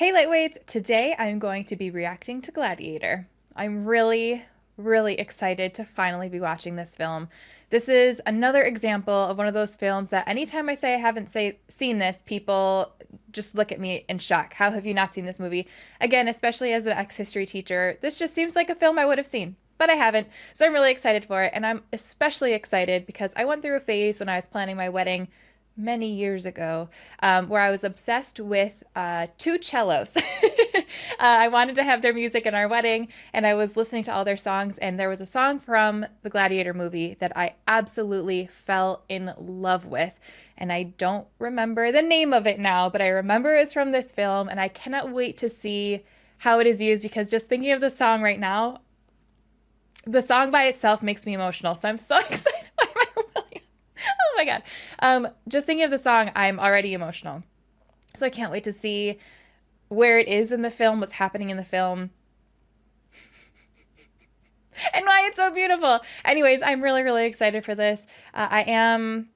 Hey Lightweights! Today I'm going to be reacting to Gladiator. I'm really excited to finally be watching this film. This is another example of one of those films that anytime I say I haven't seen this, people just look at me in shock. How have you not seen this movie? Again, especially as an ex-history teacher, this just seems like a film I would have seen, but I haven't. So I'm really excited for it, and I'm especially excited because I went through a phase when I was planning my wedding many years ago, where I was obsessed with two cellos. I wanted to have their music in our wedding, and I was listening to all their songs, and there was a song from the Gladiator movie that I absolutely fell in love with. And I don't remember the name of it now, but I remember it's from this film, and I cannot wait to see how it is used, because just thinking of the song right now, the song by itself makes me emotional. So I'm so excited. Oh my God. Just thinking of the song, I'm already emotional. So I can't wait to see where it is in the film, what's happening in the film, and why it's so beautiful. Anyways, I'm really excited for this. I don't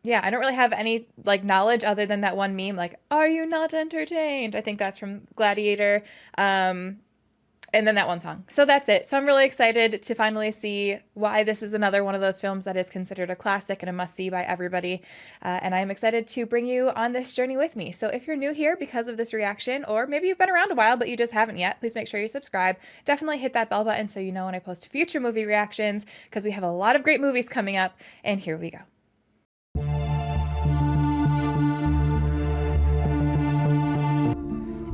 really have any knowledge other than that one meme, are you not entertained? I think that's from Gladiator. And then that one song. So that's it. So I'm really excited to finally see why this is another one of those films that is considered a classic and a must-see by everybody. And I'm excited to bring you on this journey with me. So if you're new here because of this reaction, or maybe you've been around a while but you just haven't yet, please make sure you subscribe. Definitely hit that bell button so you know when I post future movie reactions, because we have a lot of great movies coming up. And here we go.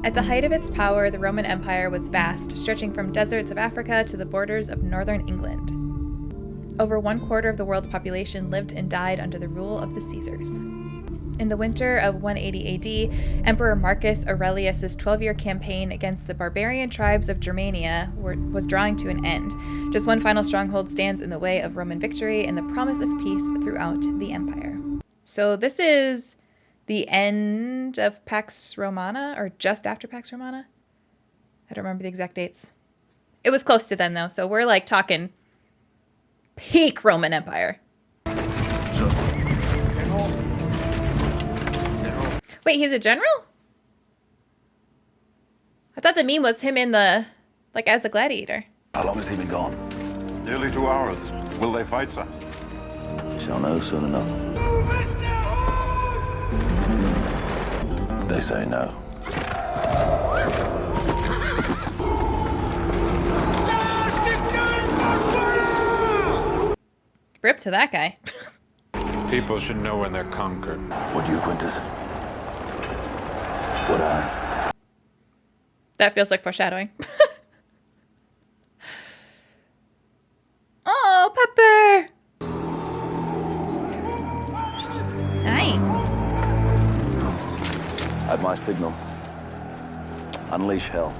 At the height of its power, the Roman Empire was vast, stretching from deserts of Africa to the borders of northern England. Over 1/4 of the world's population lived and died under the rule of the Caesars. In the winter of 180 AD, Emperor Marcus Aurelius's 12-year campaign against the barbarian tribes of Germania was drawing to an end. Just one final stronghold stands in the way of Roman victory and the promise of peace throughout the empire. So this is the end of Pax Romana, or just after Pax Romana? I don't remember the exact dates. It was close to then, though, so we're talking peak Roman Empire. Wait, he's a general? I thought the meme was him in the, as a gladiator. How long has he been gone? Nearly 2 hours. Will they fight, sir? We shall know soon enough. They say no. Rip to that guy. People should know when they're conquered. Would you, Quintus? Would I? That feels like foreshadowing. Oh, Pepper! Hi. At my signal, unleash hell.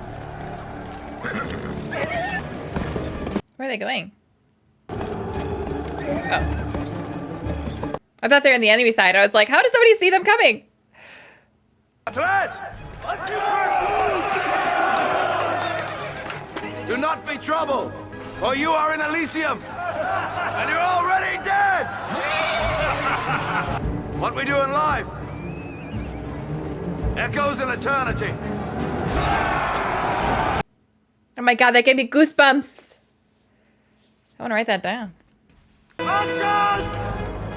Where are they going? Oh. I thought they're on the enemy side. I was like, how does somebody see them coming? Patronage! Do not be troubled, for you are in Elysium, and you're already dead! What we do in life echoes in eternity. Oh my God, that gave me goosebumps. I want to write that down. Archers!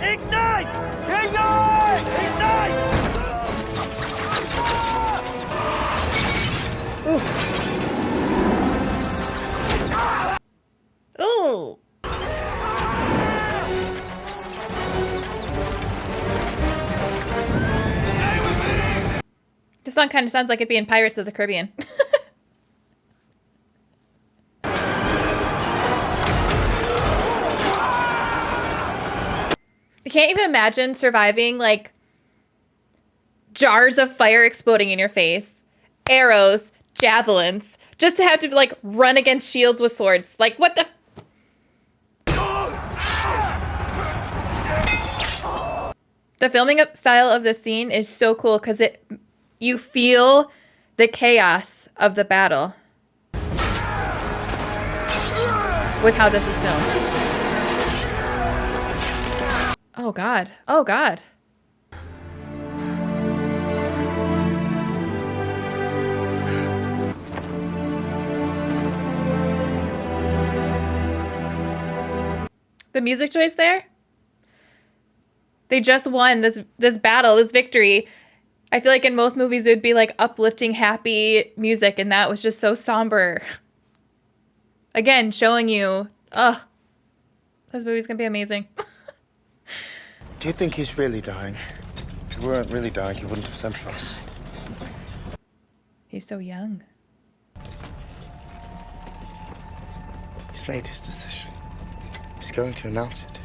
Ignite! Ignite! Ignite! Ooh. Ooh. This song kind of sounds like it'd be in Pirates of the Caribbean. I can't even imagine surviving jars of fire exploding in your face, arrows, javelins, just to have to run against shields with swords. What the? The filming style of this scene is so cool because you feel the chaos of the battle with how this is filmed. Oh God. Oh God. The music choice there? They just won this battle, this victory. I feel like in most movies it would be like uplifting, happy music, and that was just so somber. Again, showing you, this movie's gonna be amazing. Do you think he's really dying? If he weren't really dying, he wouldn't have sent for us. He's so young. He's made his decision. He's going to announce it.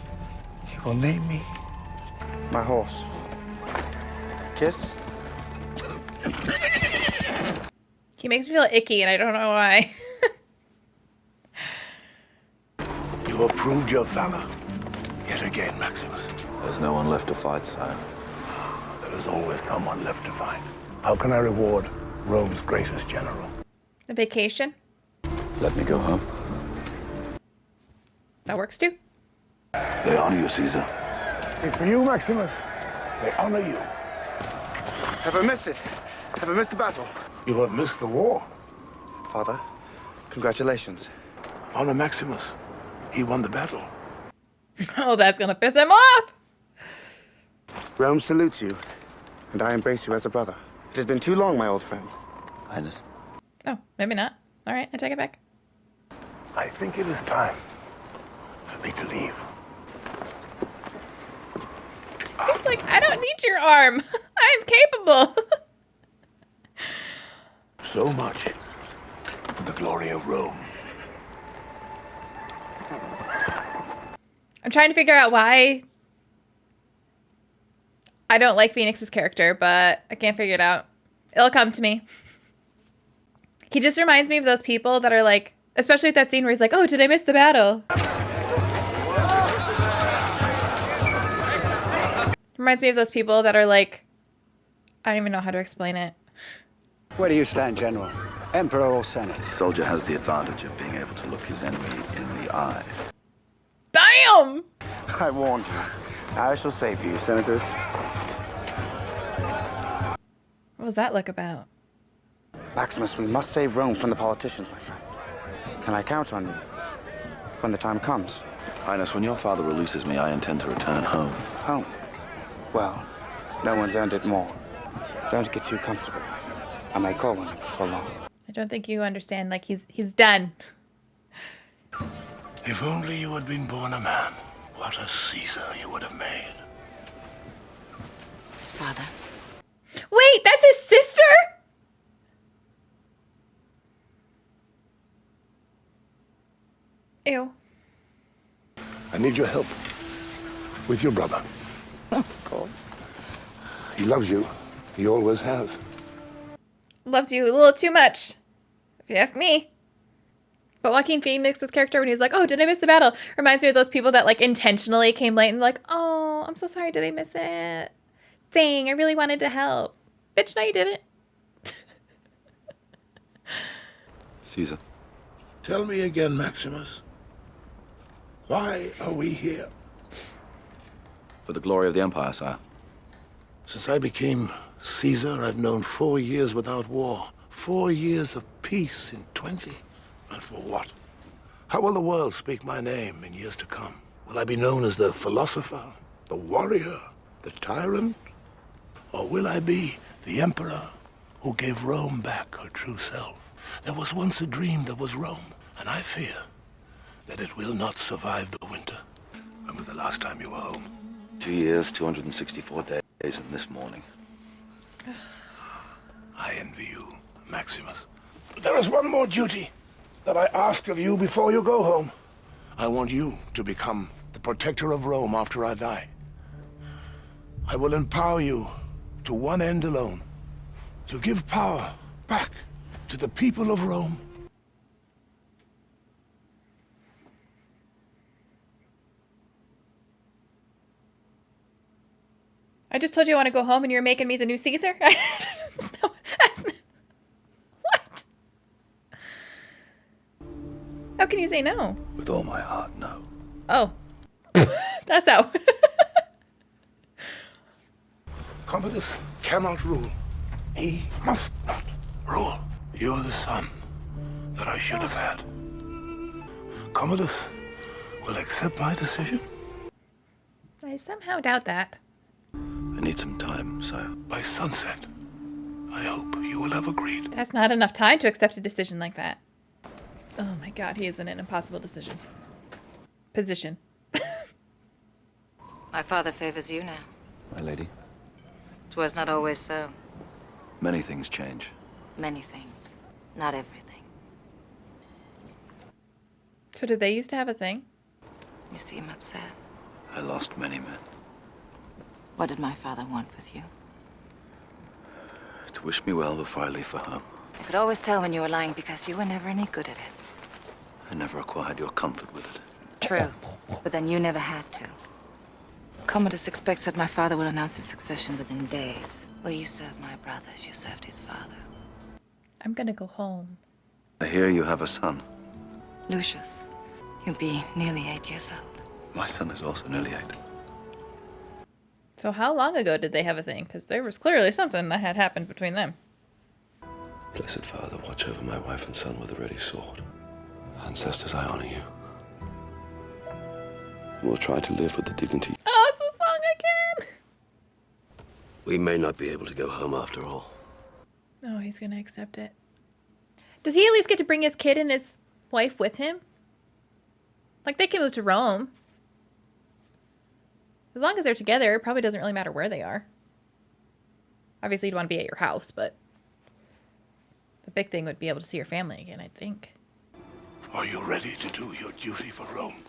He will name me my horse. Kiss? He makes me feel icky, and I don't know why. You have proved your valor. Yet again, Maximus. There's no one left to fight, sire. There is always someone left to fight. How can I reward Rome's greatest general? A vacation? Let me go home. That works too. They honor you, Caesar. It's for you, Maximus. They honor you. Have I missed it? Have I missed the battle? You have missed the war. Father, congratulations. Honor Maximus. He won the battle. Oh, that's gonna piss him off! Rome salutes you, and I embrace you as a brother. It has been too long, my old friend. Highness. Oh, maybe not. All right, I take it back. I think it is time for me to leave. He's like, I don't need your arm. I'm capable. So much for the glory of Rome. I'm trying to figure out why I don't like Phoenix's character, but I can't figure it out. It'll come to me. He just reminds me of those people that are like, especially with that scene where he's like, oh, did I miss the battle? Reminds me of those people that are like, I don't even know how to explain it. Where do you stand, General? Emperor or Senate? Soldier has the advantage of being able to look his enemy in the eye. Damn! I warned you. I shall save you, Senators. What was that look about? Maximus, we must save Rome from the politicians, my friend. Can I count on you when the time comes? Highness, when your father releases me, I intend to return home. Home? Well, no one's earned it more. Don't get too comfortable. I may call on you before long. I don't think you understand. Like, he's done. If only you had been born a man, what a Caesar you would have made. Father. Wait, that's his sister? Ew. I need your help with your brother. Of course. He loves you. He always has. Loves you a little too much, if you ask me. But Joaquin Phoenix's character, when he's like, oh, did I miss the battle? Reminds me of those people that like intentionally came late and like, oh, I'm so sorry, did I miss it? Dang, I really wanted to help. Bitch, no, you didn't. Caesar. Tell me again, Maximus. Why are we here? For the glory of the Empire, sire. Since I became Caesar, I've known 4 years without war. 4 years of peace in 20. And for what? How will the world speak my name in years to come? Will I be known as the philosopher, the warrior, the tyrant? Or will I be the emperor who gave Rome back her true self? There was once a dream that was Rome, and I fear that it will not survive the winter. When was the last time you were home? 2 years, 264 days, and this morning. I envy you, Maximus. But there is one more duty that I ask of you before you go home. I want you to become the protector of Rome after I die. I will empower you to one end alone, to give power back to the people of Rome. I just told you I want to go home and you're making me the new Caesar? What? How can you say no? With all my heart, no. Oh. That's how. Commodus cannot rule. He must not rule. You're the son that I should have had. Commodus will accept my decision? I somehow doubt that. I need some time, sire. By sunset, I hope you will have agreed. That's not enough time to accept a decision like that. Oh my god, he is in an impossible decision. Position. My father favors you now. My lady, 'Twas not always so. many things change. Many things. Not everything. So did they used to have a thing? You seem upset. I lost many men. What did my father want with you? To wish me well before I leave for home. I could always tell when you were lying because you were never any good at it. I never acquired your comfort with it. True. But then you never had to. Commodus expects that my father will announce his succession within days. Well, you served my brothers. You served his father. I'm gonna go home. I hear you have a son. Lucius. He'll be nearly 8 years old. My son is also nearly 8. So how long ago did they have a thing? Because there was clearly something that had happened between them. Blessed Father, watch over my wife and son with a ready sword. Ancestors, I honor you. And will try to live with the dignity. Oh, it's the song again! We may not be able to go home after all. Oh, he's gonna accept it. Does he at least get to bring his kid and his wife with him? Like, they can move to Rome. As long as they're together, it probably doesn't really matter where they are. Obviously, you'd want to be at your house, but the big thing would be able to see your family again, I think. Are you ready to do your duty for Rome?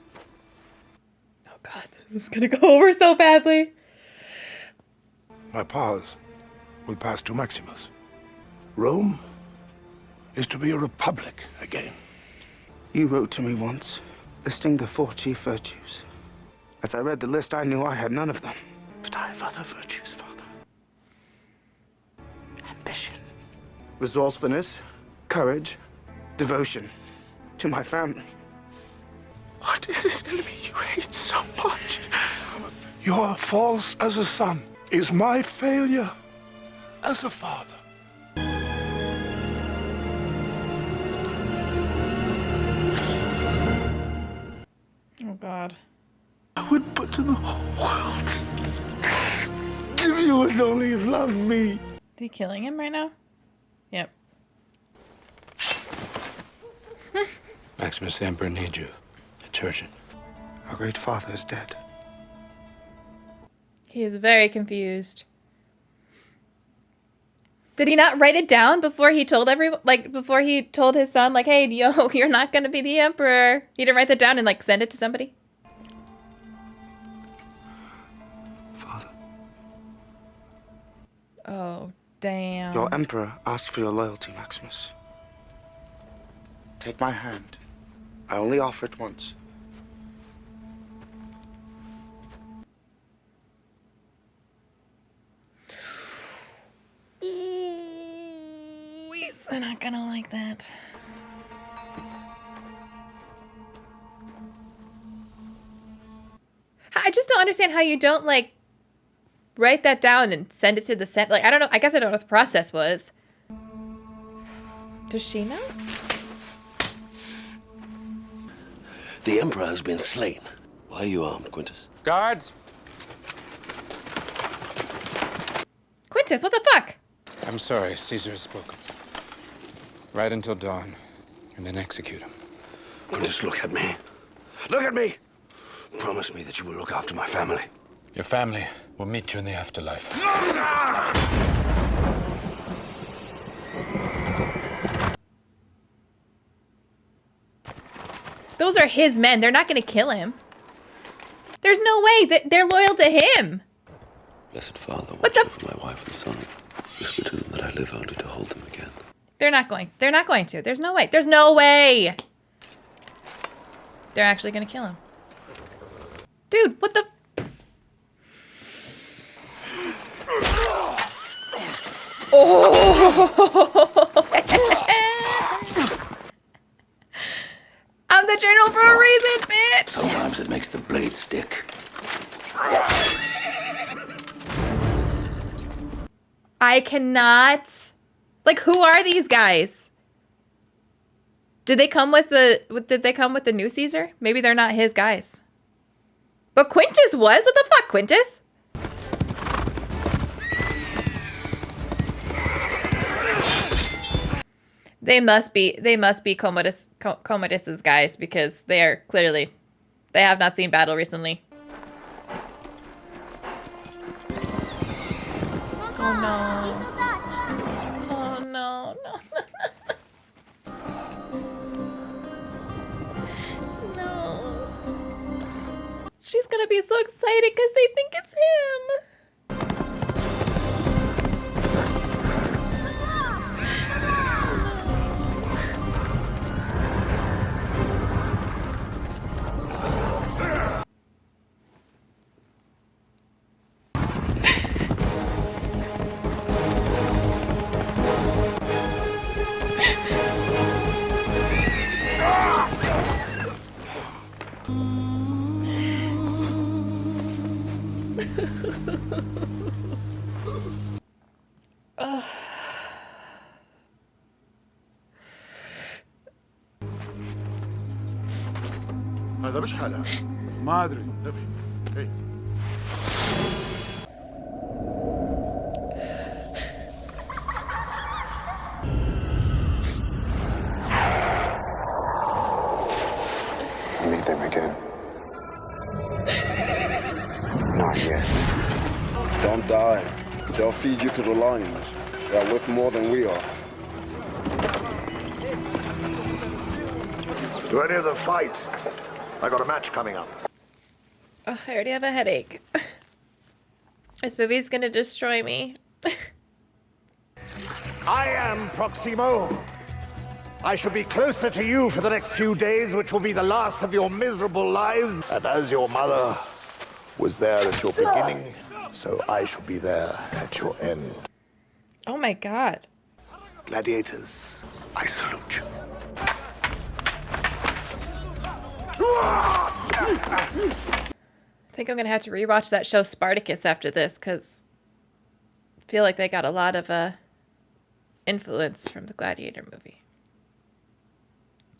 Oh god, this is gonna go over so badly. My powers will pass to Maximus. Rome is to be a republic again. You wrote to me once, listing the 4 chief virtues. As I read the list, I knew I had none of them. But I have other virtues, Father. Ambition. Resourcefulness, courage, devotion to my family. What is this enemy you hate so much? Your faults as a son is my failure as a father. Oh god. I would put to the whole world. Give you as only as love me. Is he killing him right now? Yep. Maximus, the Emperor needs you. It's urgent. Our great father is dead. He is very confused. Did he not write it down before he told everyone, like, before he told his son, like, hey, yo, you're not gonna be the emperor? He didn't write that down and, like, send it to somebody? Father. Oh, damn. Your emperor asked for your loyalty, Maximus. Take my hand. I only offer it once. Ooh, he's not gonna like that. I just don't understand how you don't, like, write that down and send it to the Senate. Like, I don't know. I guess I don't know what the process was. Does she know? The Emperor has been slain. Why are you armed, Quintus? Guards! Quintus, what the fuck? I'm sorry, Caesar has spoken. Right until dawn, and then execute him. Quintus, look at me. Look at me! Promise me that you will look after my family. Your family will meet you in the afterlife. Those are his men. They're not going to kill him. There's no way that they're loyal to him. Blessed Father, What watch the- over my wife and son. Whisper to them that I live only to hold them again. They're not going. They're not going to. There's no way. There's no way. They're actually going to kill him. Dude, what the... Oh! I'm the general for a reason, bitch! Sometimes it makes the blade stick. I cannot... Like, who are these guys? Did they come with the new Caesar? Maybe they're not his guys. But Quintus was? What the fuck, Quintus? They must be Commodus's guys, because they are clearly, they have not seen battle recently. Oh no. Oh no, no. No. She's gonna be so excited because they think it's him. هذا مش حالة. ما أدري. Hey. Meet them again. Not yet. Don't die. They'll feed you to the lions. They're worth more than we are. Ready to fight. I got a match coming up. Oh, I already have a headache. This movie's gonna destroy me. I am Proximo. I shall be closer to you for the next few days, which will be the last of your miserable lives. And as your mother was there at your beginning, so I shall be there at your end. Oh my god. Gladiators, I salute you. I think I'm gonna have to rewatch that show Spartacus after this, because I feel like they got a lot of influence from the Gladiator movie.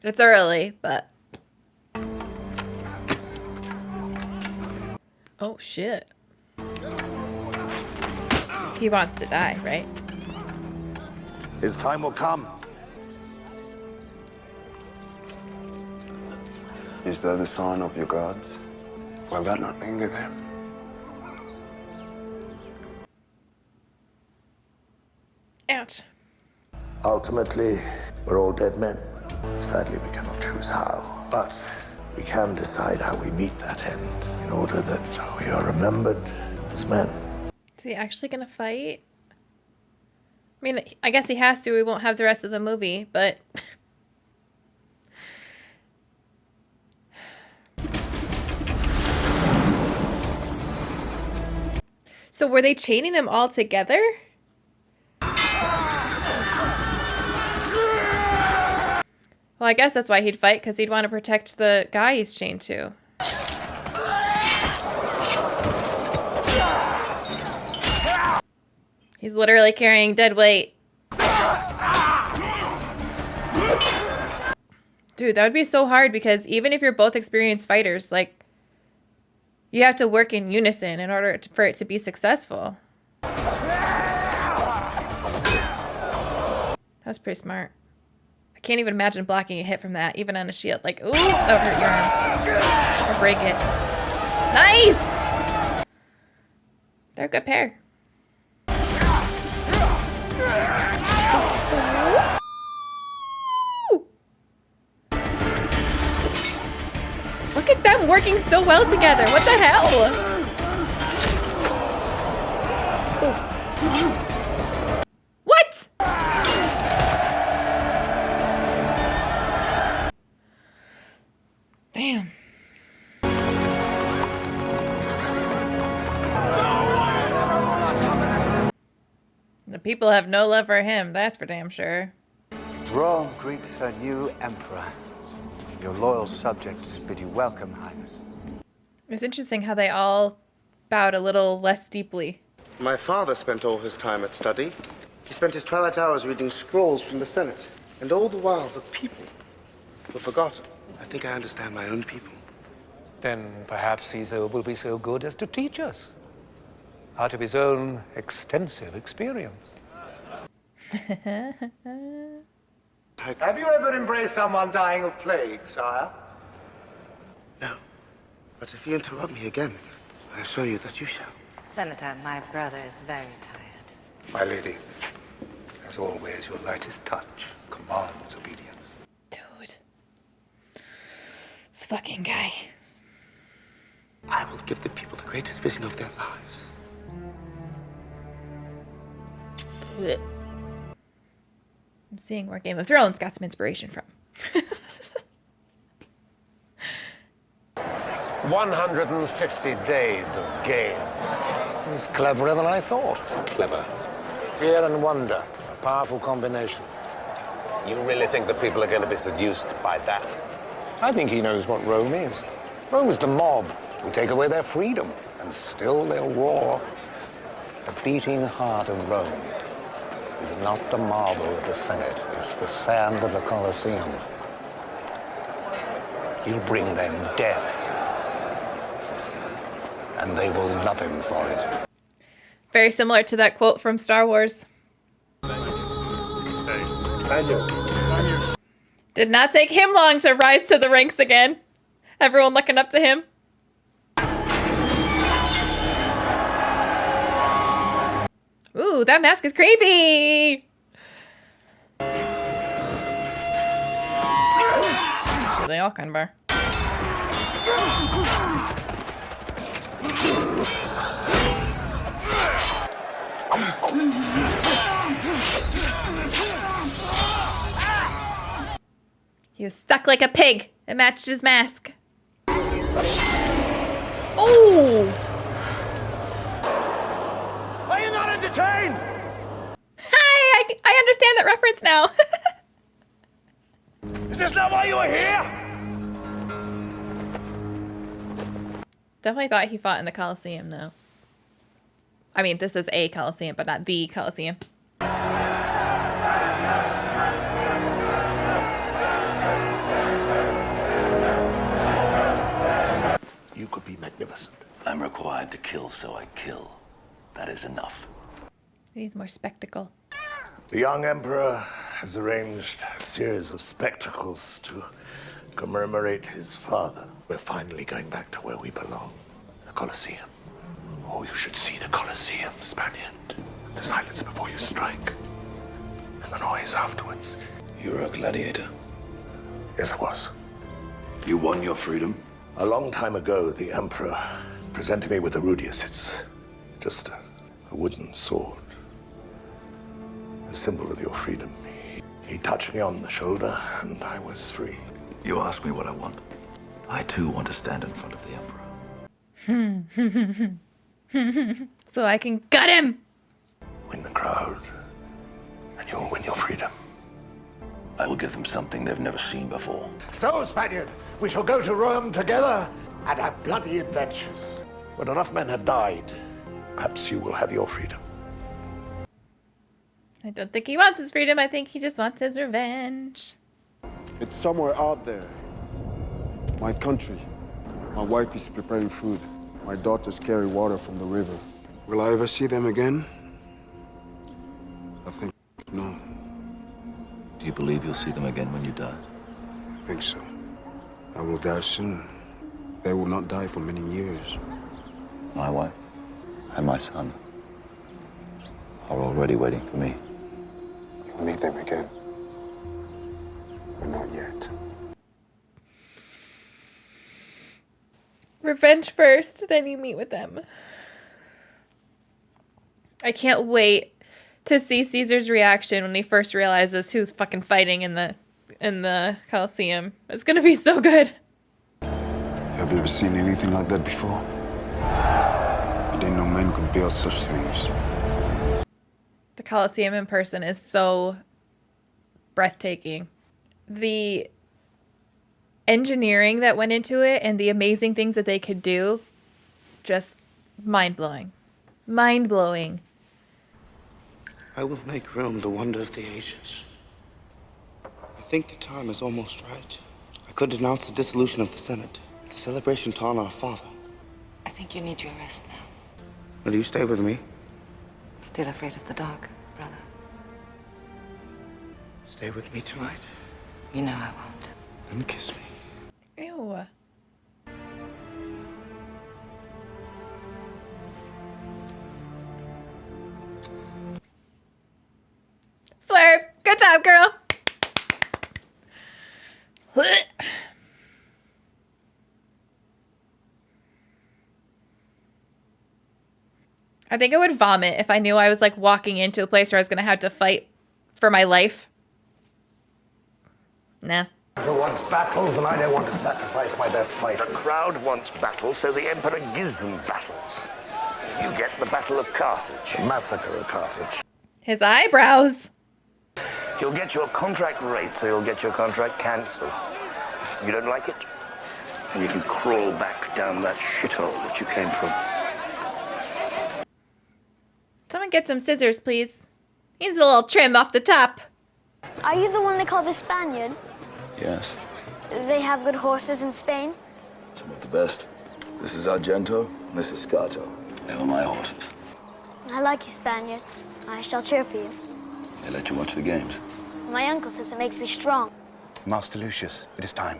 It's early, but... Oh, shit. He wants to die, right? His time will come. Is that the sign of your gods? Will that not anger them? Ouch. Ultimately, we're all dead men. Sadly, we cannot choose how, but we can decide how we meet that end in order that we are remembered as men. Is he actually gonna fight? I mean, I guess he has to. We won't have the rest of the movie, but... So were they chaining them all together? Well, I guess that's why he'd fight, because he'd want to protect the guy he's chained to. He's literally carrying dead weight. Dude, that would be so hard, because even if you're both experienced fighters, like, you have to work in unison in order for it to be successful. That was pretty smart. I can't even imagine blocking a hit from that, even on a shield. Like, ooh, that would hurt your arm. Or break it. Nice! They're a good pair. Look at them working so well together. What the hell? Ooh. What? Damn. The people have no love for him, that's for damn sure. Rome greets her new emperor. Your loyal subjects bid you welcome, Highness. It's interesting how they all bowed a little less deeply. My father spent all his time at study. He spent his twilight hours reading scrolls from the Senate. And all the while, the people We're forgotten. I think I understand my own people. Then perhaps Caesar will be so good as to teach us out of his own extensive experience. Have you ever embraced someone dying of plague, sire? No. But if you interrupt me again, I assure you that you shall. Senator, my brother is very tired. My lady, as always, your lightest touch commands obedience. Dude. This fucking guy. I will give the people the greatest vision of their lives. I'm seeing where Game of Thrones got some inspiration from. 150 days of games. It's cleverer than I thought. Clever. Fear and wonder, a powerful combination. You really think that people are going to be seduced by that? I think he knows what Rome is. Rome is the mob. We take away their freedom, and still they'll roar. The beating heart of Rome is not the marble of the Senate, it's the sand of the Colosseum. He'll bring them death, and they will love him for it. Very similar to that quote from Star Wars. Did not take him long to rise to the ranks again. Everyone looking up to him. Ooh, that mask is creepy! They all kind of are. He was stuck like a pig. It matched his mask. Oh! Are you not entertained? Hi! I understand that reference now. Is this not why you were here? Definitely thought he fought in the Colosseum, though. I mean, this is a Colosseum, but not the Colosseum. You could be magnificent. I'm required to kill, so I kill. That is enough. He needs more spectacle. The young emperor has arranged a series of spectacles to commemorate his father. We're finally going back to where we belong, the Colosseum. Oh, you should see the Colosseum, Spaniard. The silence before you strike, and the noise afterwards. You were a gladiator. Yes, I was. You won your freedom? A long time ago, the emperor presented me with a rudius. It's just a wooden sword. A symbol of your freedom. He touched me on the shoulder, and I was free. You ask me what I want. I too want to stand in front of the emperor. So I can gut him! Win the crowd, and you'll win your freedom. I will give them something they've never seen before. So, Spaniard, we shall go to Rome together and have bloody adventures. When enough men have died, perhaps you will have your freedom. I don't think he wants his freedom. I think he just wants his revenge. It's somewhere out there. My country. My wife is preparing food. My daughters carry water from the river. Will I ever see them again? I think no. Do you believe you'll see them again when you die? I think so. I will die soon. They will not die for many years. My wife and my son are already waiting for me. You'll meet them again. But not yet. Revenge first, then you meet with them. I can't wait to see Caesar's reaction when he first realizes who's fucking fighting in the Colosseum. It's gonna be so good. Have you ever seen anything like that before? I didn't know men could build such things. The Colosseum in person is so breathtaking. The engineering that went into it and the amazing things that they could do, just mind-blowing. Mind-blowing. I will make Rome the wonder of the ages. I think the time is almost right. could denounce the dissolution of the Senate, the celebration to honor our father. I think you need your rest now. Will you stay with me? Still afraid of the dark, brother? Stay with me tonight? You know I won't. And kiss me. Ew. Swerve. Good job, girl. I think I would vomit if I knew I was like walking into a place where I was going to have to fight for my life. Nah. Who wants battles, and I don't want to sacrifice my best fighters. The crowd wants battles, so the Emperor gives them battles. You get the Battle of Carthage. Massacre of Carthage. His eyebrows. He'll get your contract rate, so he'll get your contract cancelled. You don't like it? And you can crawl back down that shithole that you came from. Someone get some scissors, please. Needs a little trim off the top. Are you the one they call the Spaniard? Yes, They have good horses in Spain? some of the best. This is Argento, and this is Scato. They are my horses. I like you, Spaniard. I shall cheer for you. They let you watch the games. My uncle says it makes me strong. Master Lucius, it is time.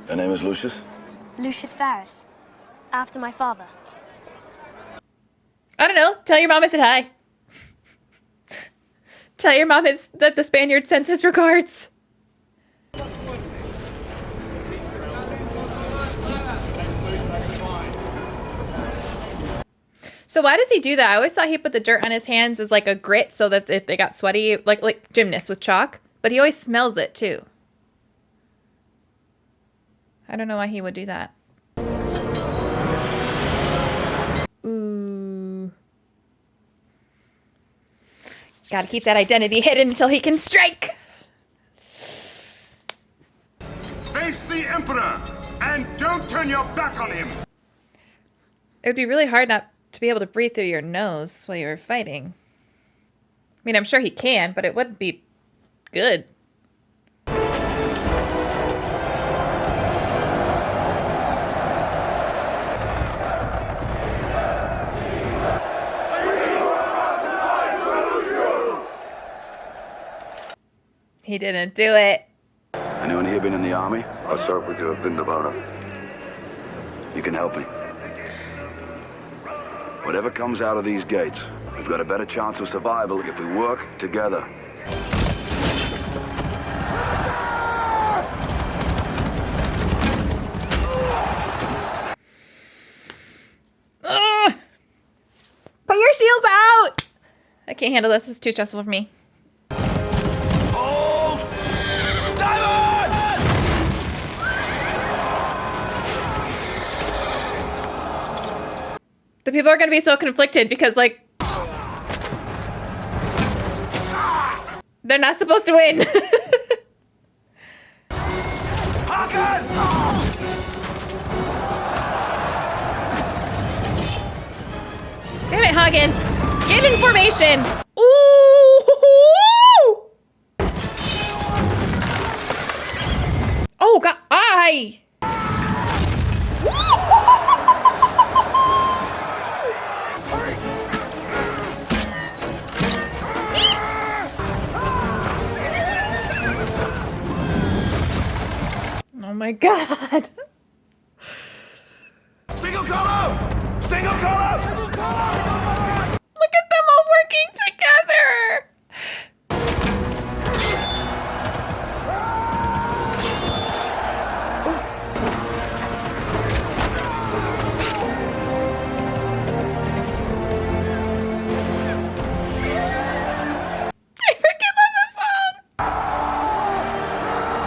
Your name is Lucius? Lucius Varus. After my father. I don't know. Tell your mom I said hi. Tell your mom that the Spaniard sends his regards. So why does he do that? I always thought he put the dirt on his hands as like a grit so that if they got sweaty, like gymnasts with chalk. But he always smells it too. I don't know why he would do that. Ooh. Gotta keep that identity hidden until he can strike. Face the Emperor, and don't turn your back on him. It would be really hard not to be able to breathe through your nose while you were fighting. I mean, I'm sure he can, but it wouldn't be good. He didn't do it. Anyone here been in the army? I'll start with you, Vindabana. You can help me. Whatever comes out of these gates, we've got a better chance of survival if we work together. Ugh! Put your shields out! I can't handle this. This is too stressful for me. The people are going to be so conflicted because, like, they're not supposed to win. Damn it, Hagen. Get in formation. Ooh. Oh, God. Aye. Oh my God. Single color! Single color! Look at them all working together. I freaking love this song.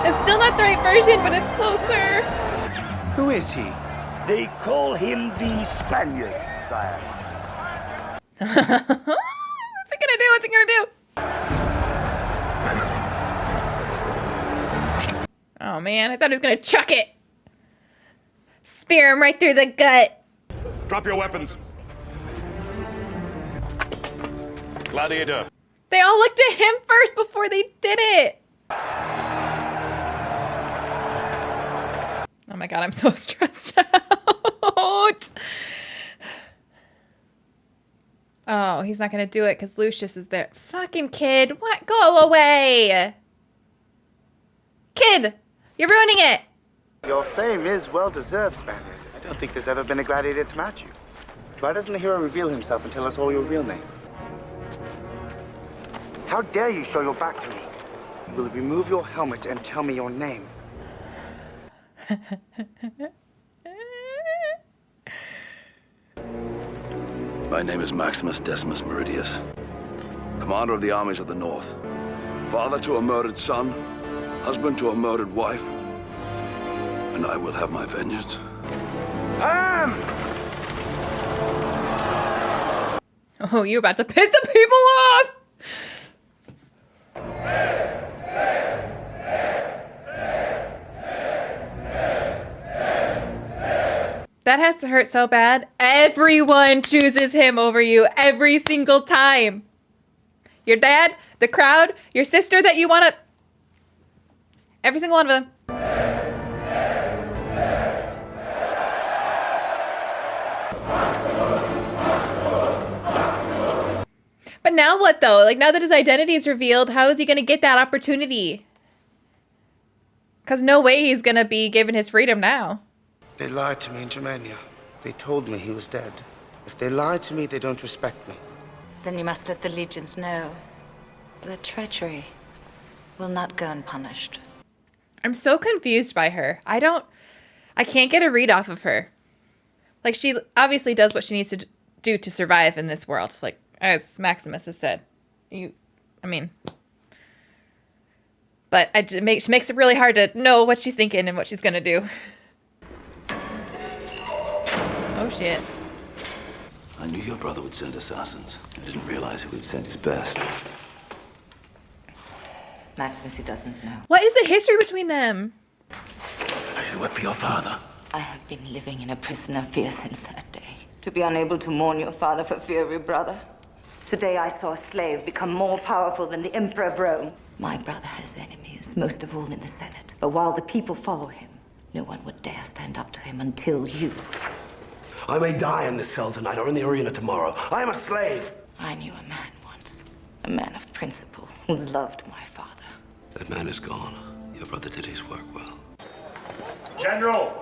It's still not the right version, but it's closer. Who is he? They call him the Spaniard, sire. What's he gonna do? What's he gonna do? Oh man, I thought he was gonna chuck it. Spear him right through the gut. Drop your weapons. Gladiator. They all looked at him first before they did it. my God, I'm so stressed out. Oh, he's not going to do it because Lucius is there. Fucking kid. What? Go away. Kid, you're ruining it. Your fame is well-deserved, Spaniard. I don't think there's ever been a gladiator to match you. Why doesn't the hero reveal himself and tell us all your real name? How dare you show your back to me? Will you remove your helmet and tell me your name? My name is Maximus Decimus Meridius, commander of the armies of the North, father to a murdered son, husband to a murdered wife, and I will have my vengeance. Oh, you're about to piss the people off! That has to hurt so bad. Everyone chooses him over you every single time. Your dad, the crowd, your sister that you want to... Every single one of them. But now what, though? Like, now that his identity is revealed, how is he going to get that opportunity? Because no way he's going to be given his freedom now. They lied to me in Germania. They told me he was dead. If they lie to me, they don't respect me. Then you must let the legions know that treachery will not go unpunished. I'm so confused by her. I can't get a read off of her. Like, she obviously does what she needs to do to survive in this world. Like, as Maximus has said. But it makes it really hard to know what she's thinking and what she's gonna do. Oh, shit. I knew your brother would send assassins. I didn't realize he would send his best. Maximus, he doesn't know. What is the history between them? I should work for your father. I have been living in a prison of fear since that day. To be unable to mourn your father for fear of your brother. Today I saw a slave become more powerful than the Emperor of Rome. My brother has enemies, most of all in the Senate. But while the people follow him, no one would dare stand up to him until you. I may die in this cell tonight or in the arena tomorrow. I am a slave. I knew a man once, a man of principle, who loved my father. That man is gone. Your brother did his work well. General!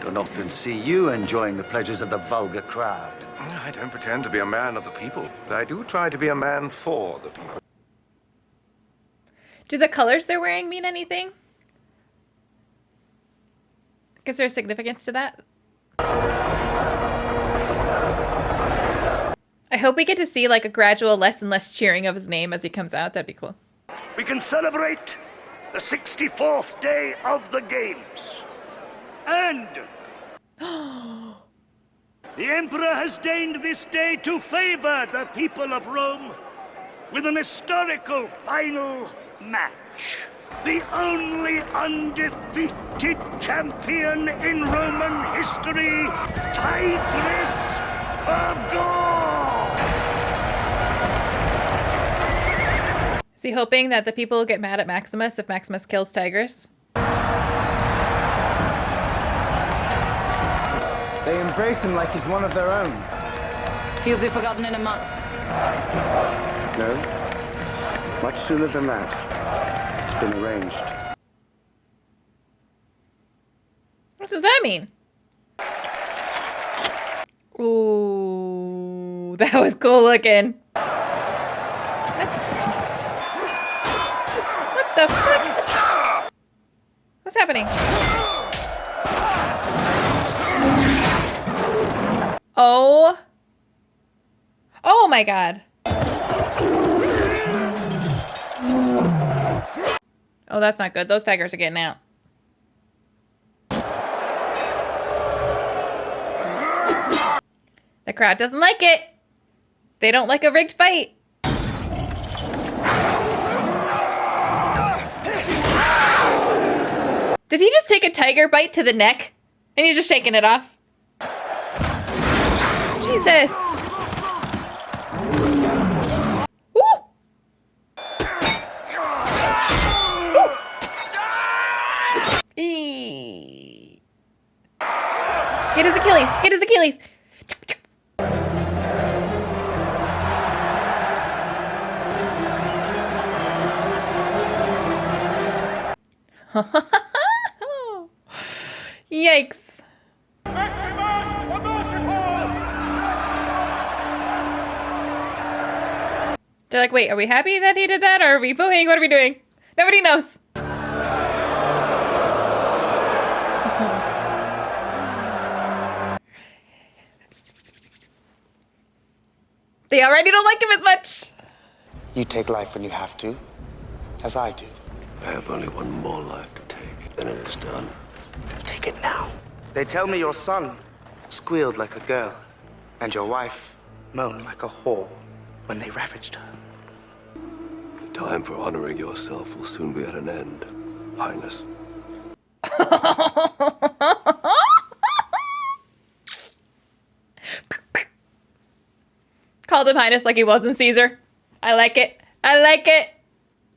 Don't often see you enjoying the pleasures of the vulgar crowd. I don't pretend to be a man of the people, but I do try to be a man for the people. Do the colors they're wearing mean anything? Is there a significance to that? I hope we get to see like a gradual less and less cheering of his name as he comes out. That'd be cool. We can celebrate the 64th day of the Games. And the Emperor has deigned this day to favor the people of Rome with an historical final match. The only undefeated champion in Roman history, Tigris of Gaul! Is he hoping that the people will get mad at Maximus if Maximus kills Tigris? They embrace him like he's one of their own. He'll be forgotten in a month. No, much sooner than that. It's been arranged. What does that mean? Ooh, that was cool looking. What? What the fuck? What's happening? Oh. Oh my god. Oh, that's not good. Those tigers are getting out. The crowd doesn't like it. They don't like a rigged fight. Did he just take a tiger bite to the neck? And you're just shaking it off? Jesus. Woo! Eee. Get his Achilles! Get his Achilles! Yikes. They're like, wait, are we happy that he did that? Or are we booing? What are we doing? Nobody knows. They already don't like him as much. You take life when you have to, as I do. I have only one more life to take, then it is done. Take it now. They tell me your son squealed like a girl, and your wife moaned like a whore when they ravaged her. The time for honoring yourself will soon be at an end, Highness. Called him Highness like he wasn't Caesar. I like it. I like it.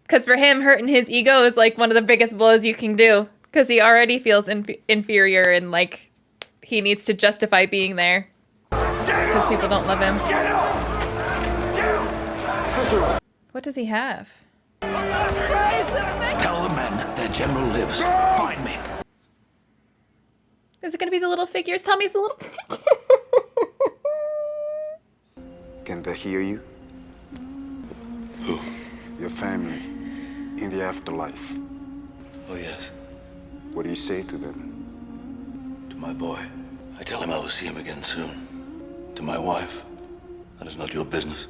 Because for him, hurting his ego is like one of the biggest blows you can do. Because he already feels inferior and like he needs to justify being there. Because people don't love him. What does he have? Tell the men their general lives. Find me. Is it going to be the little figures? Tell me it's the little figures. Can they hear you? Who? Your family in the afterlife. Oh, yes. What do you say to them? To my boy. I tell him I will see him again soon. To my wife. That is not your business.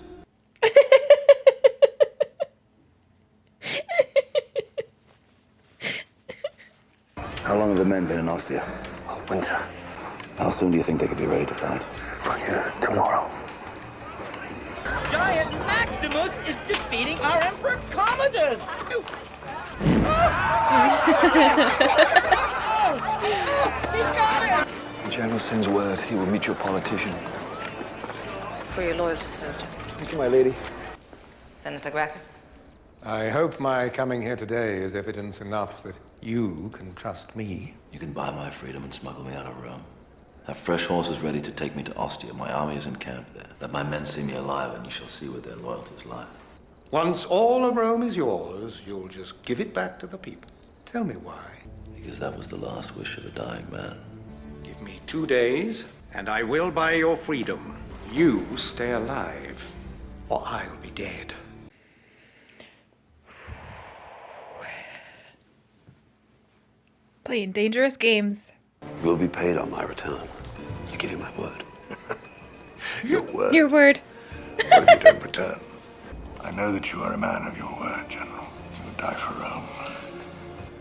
How long have the men been in Ostia? A winter. How soon do you think they could be ready to fight? From here, tomorrow. Giant Maximus is defeating our Emperor Commodus! The general sends word he will meet your politician. For your loyalty, sir. Thank you, my lady. Senator Gracchus? I hope my coming here today is evidence enough that you can trust me. You can buy my freedom and smuggle me out of Rome. Have fresh horses ready to take me to Ostia. My army is encamped there. Let my men see me alive, and you shall see where their loyalties lie. Once all of Rome is yours, you'll just give it back to the people. Tell me why. Because that was the last wish of a dying man. Give me 2 days, and I will buy your freedom. You stay alive, or I'll be dead. Playing dangerous games. You will be paid on my return. I give you my word. Your word. Your word. What if you don't return? I know that you are a man of your word, General. You would die for Rome.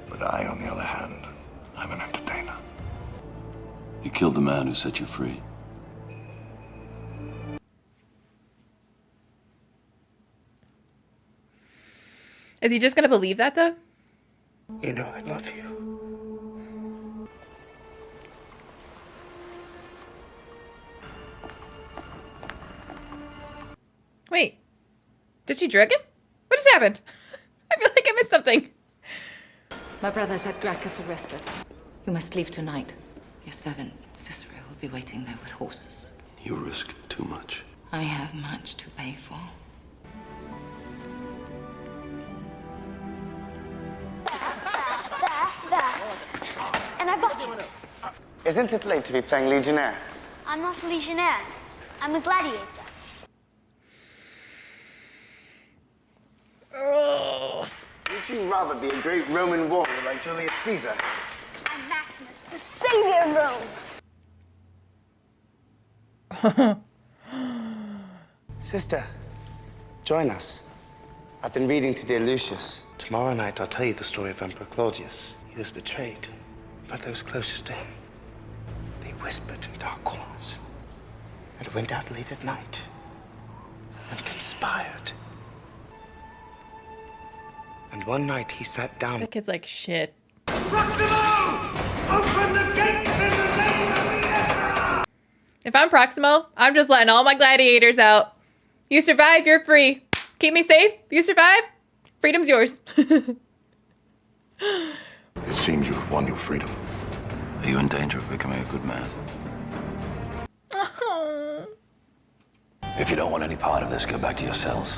But I, on the other hand, I'm an entertainer. You killed the man who set you free. Is he just gonna believe that though? You know I love you. Wait. Did she drug him? What just happened? I feel like I missed something. My brother's had Gracchus arrested. You must leave tonight. Your servant, Cicero, will be waiting there with horses. You risk too much. I have much to pay for. There. And I got you. Isn't it late to be playing Legionnaire? I'm not a legionnaire. I'm a gladiator. Would you rather be a great Roman warrior like Julius Caesar? I'm Maximus, the savior of Rome. Sister, join us. I've been reading to dear Lucius. Tomorrow night I'll tell you the story of Emperor Claudius. He was betrayed by those closest to him. They whispered in dark corners and went out late at night and conspired. And one night he sat down. That kid's like, shit. Open the gates in the name of the Emperor! If I'm Proximo, I'm just letting all my gladiators out. You survive, you're free. Keep me safe, you survive, freedom's yours. It seems you have won your freedom. Are you in danger of becoming a good man? Oh. If you don't want any part of this, go back to your cells.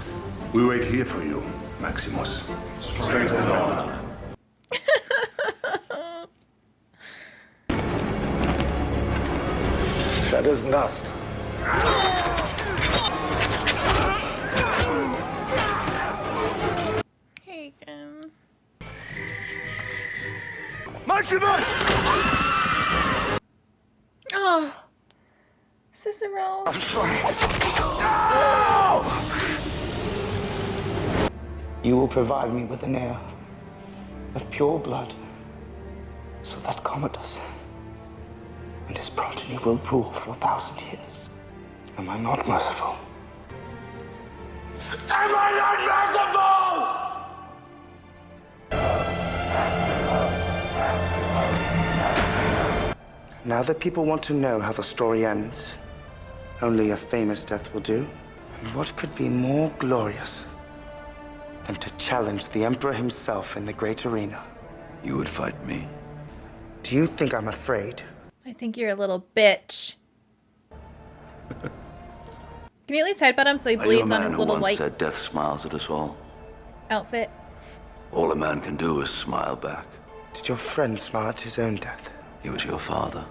We wait here for you, Maximus. Strength and honor. Shadow's dust. Hey, Maximus! Oh, Cicero. I'm sorry. You will provide me with an heir of pure blood, so that Commodus and his progeny will rule for 1,000 years. Am I not merciful? Am I not merciful? Now that people want to know how the story ends, only a famous death will do. And what could be more glorious than to challenge the Emperor himself in the great arena? You would fight me? Do you think I'm afraid? I think you're a little bitch. Can you at least headbutt him so he bleeds on his little white said death smiles at us all? outfit? All a man can do is smile back. Did your friend smile at his own death? He was your father.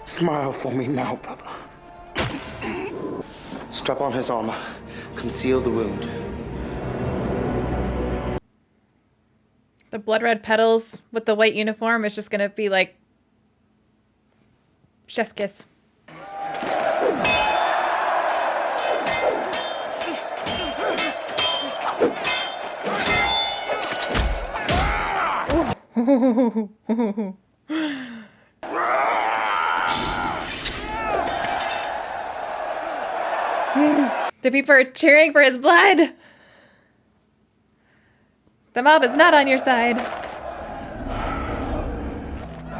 Smile for me now, brother. Strap on his armor. Conceal the wound. The blood red petals with the white uniform is just gonna be like chef's kiss. Ooh. The people are cheering for his blood. The mob is not on your side.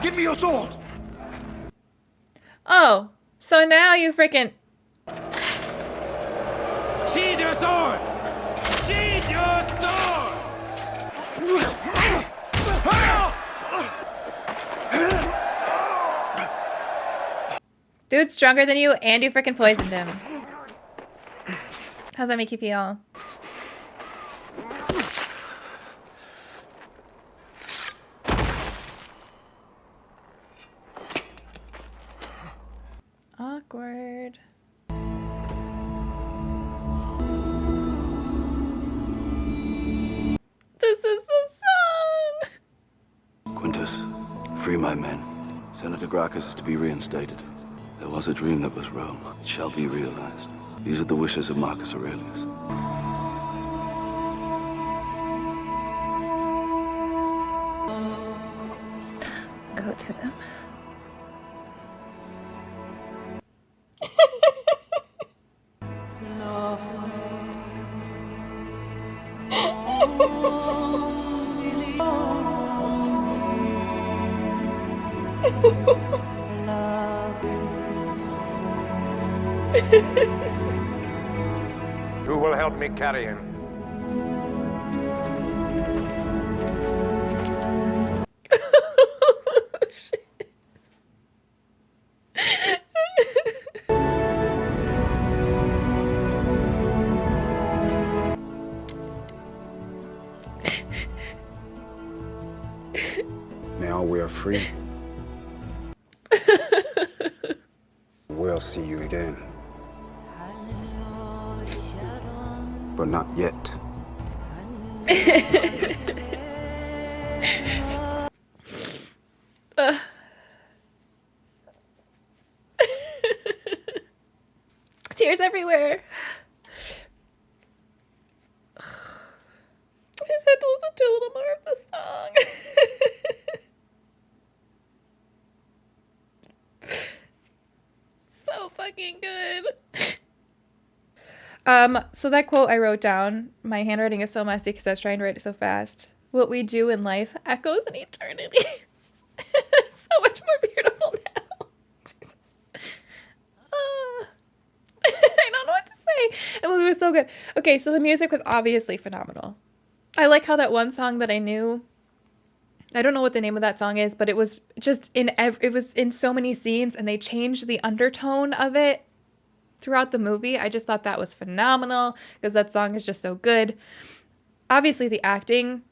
Give me your sword! Oh, so now you freaking... Sheathe your sword! Sheathe your sword! Dude's stronger than you and you freaking poisoned him. How's that make you feel? Awkward. This is the song! Quintus, free my men. Senator Gracchus is to be reinstated. There was a dream that was Rome. It shall be realized. These are the wishes of Marcus Aurelius. Go to them. Who will help me carry him? Now we are free. We'll see you again. But not yet. Tears everywhere. I just had to listen to a little more of the song. So fucking fucking good. So that quote I wrote down, my handwriting is so messy because I was trying to write it so fast. What we do in life echoes in eternity. So much more beautiful now. Jesus. I don't know what to say. The movie was so good. Okay, so the music was obviously phenomenal. I like how that one song that I knew, I don't know what the name of that song is, but it was just it was in so many scenes, and they changed the undertone of it throughout the movie. I just thought that was phenomenal because that song is just so good. Obviously, the acting,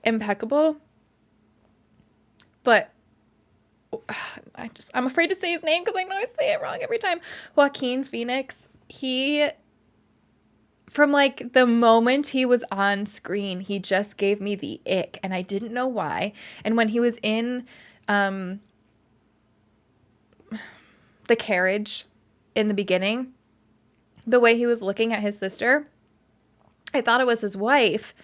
impeccable. But I'm afraid to say his name because I know I say it wrong every time. Joaquin Phoenix, from like the moment he was on screen, he just gave me the ick, and I didn't know why. And when he was in the carriage in the beginning, the way he was looking at his sister, I thought it was his wife,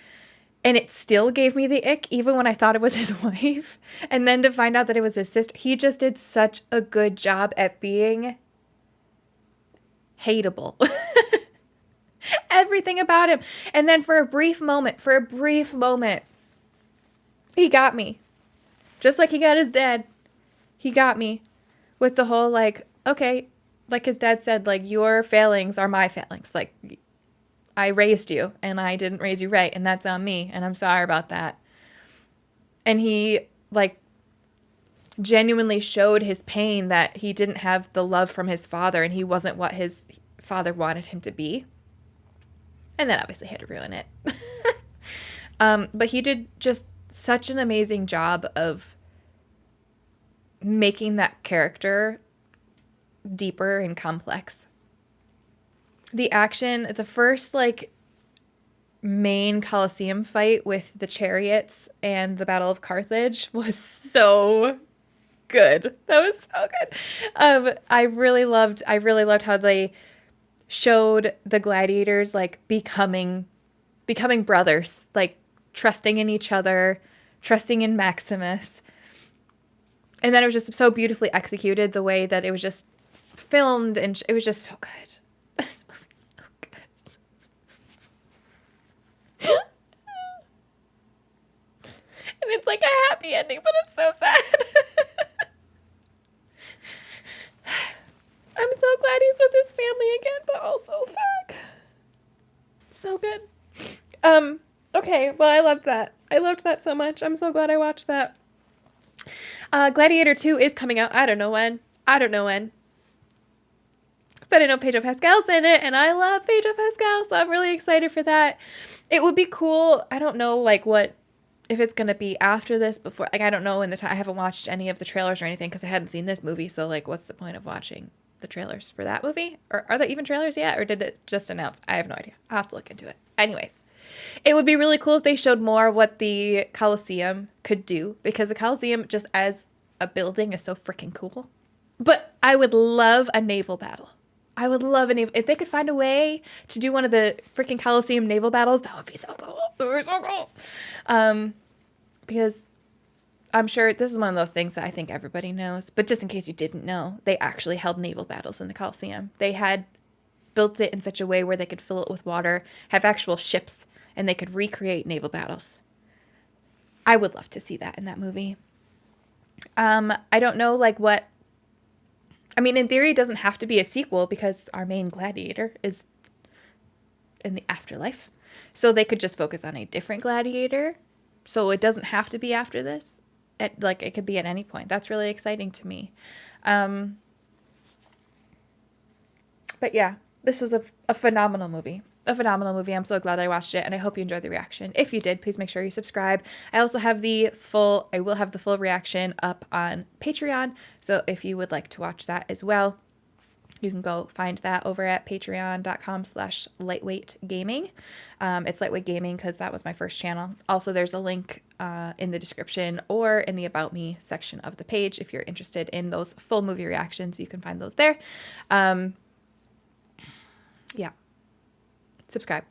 and it still gave me the ick even when I thought it was his wife. And then to find out that it was his sister, he just did such a good job at being hateable. Everything about him. And then for a brief moment, he got me. Just like he got his dad. He got me with the whole, like, okay, like his dad said, like, your failings are my failings. Like, I raised you and I didn't raise you right, and that's on me, and I'm sorry about that. And he, like, genuinely showed his pain that he didn't have the love from his father, and he wasn't what his father wanted him to be. And that obviously had to ruin it. But he did just such an amazing job of making that character deeper and complex. The action, the first, like, main Colosseum fight with the chariots and the Battle of Carthage was so good. That was so good. I really loved how they showed the gladiators, like, becoming brothers, like, trusting in each other, trusting in Maximus. And then it was just so beautifully executed, the way that it was just filmed, and it was just so good. This movie's so good. And it's like a happy ending, but it's so sad. I'm so glad he's with his family again, but also fuck. So good. Okay, well, I loved that. I loved that so much. I'm so glad I watched that. Gladiator 2 is coming out. I don't know when. But I know Pedro Pascal's in it, and I love Pedro Pascal, so I'm really excited for that. It would be cool. I don't know, like, what, if it's going to be after this, before, like, I don't know in the time. I haven't watched any of the trailers or anything because I hadn't seen this movie, so, like, what's the point of watching the trailers for that movie? Or are there even trailers yet, or did it just announce? I have no idea. I'll have to look into it. Anyways, it would be really cool if they showed more what the Colosseum could do, because the Colosseum, just as a building, is so freaking cool. But I would love a naval battle. If they could find a way to do one of the freaking Colosseum naval battles, that would be so cool. That would be so cool. Because I'm sure this is one of those things that I think everybody knows, but just in case you didn't know, they actually held naval battles in the Colosseum. They had built it in such a way where they could fill it with water, have actual ships, and they could recreate naval battles. I would love to see that in that movie. I don't know, like, what... I mean, in theory, it doesn't have to be a sequel because our main gladiator is in the afterlife. So they could just focus on a different gladiator. So it doesn't have to be after this. It could be at any point. That's really exciting to me. But yeah, this was a phenomenal movie. I'm so glad I watched it, and I hope you enjoyed the reaction. If you did, please make sure you subscribe. I will have the full reaction up on Patreon. So if you would like to watch that as well, you can go find that over at patreon.com/lightweightgaming. It's Lightweight Gaming because that was my first channel. Also, there's a link in the description or in the About Me section of the page. If you're interested in those full movie reactions, you can find those there. Yeah. Subscribe.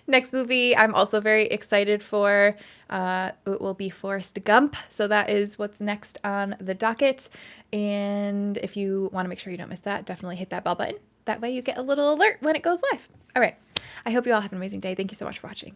Next movie I'm also very excited for. It will be Forrest Gump. So that is what's next on the docket. And if you want to make sure you don't miss that, definitely hit that bell button. That way you get a little alert when it goes live. All right. I hope you all have an amazing day. Thank you so much for watching.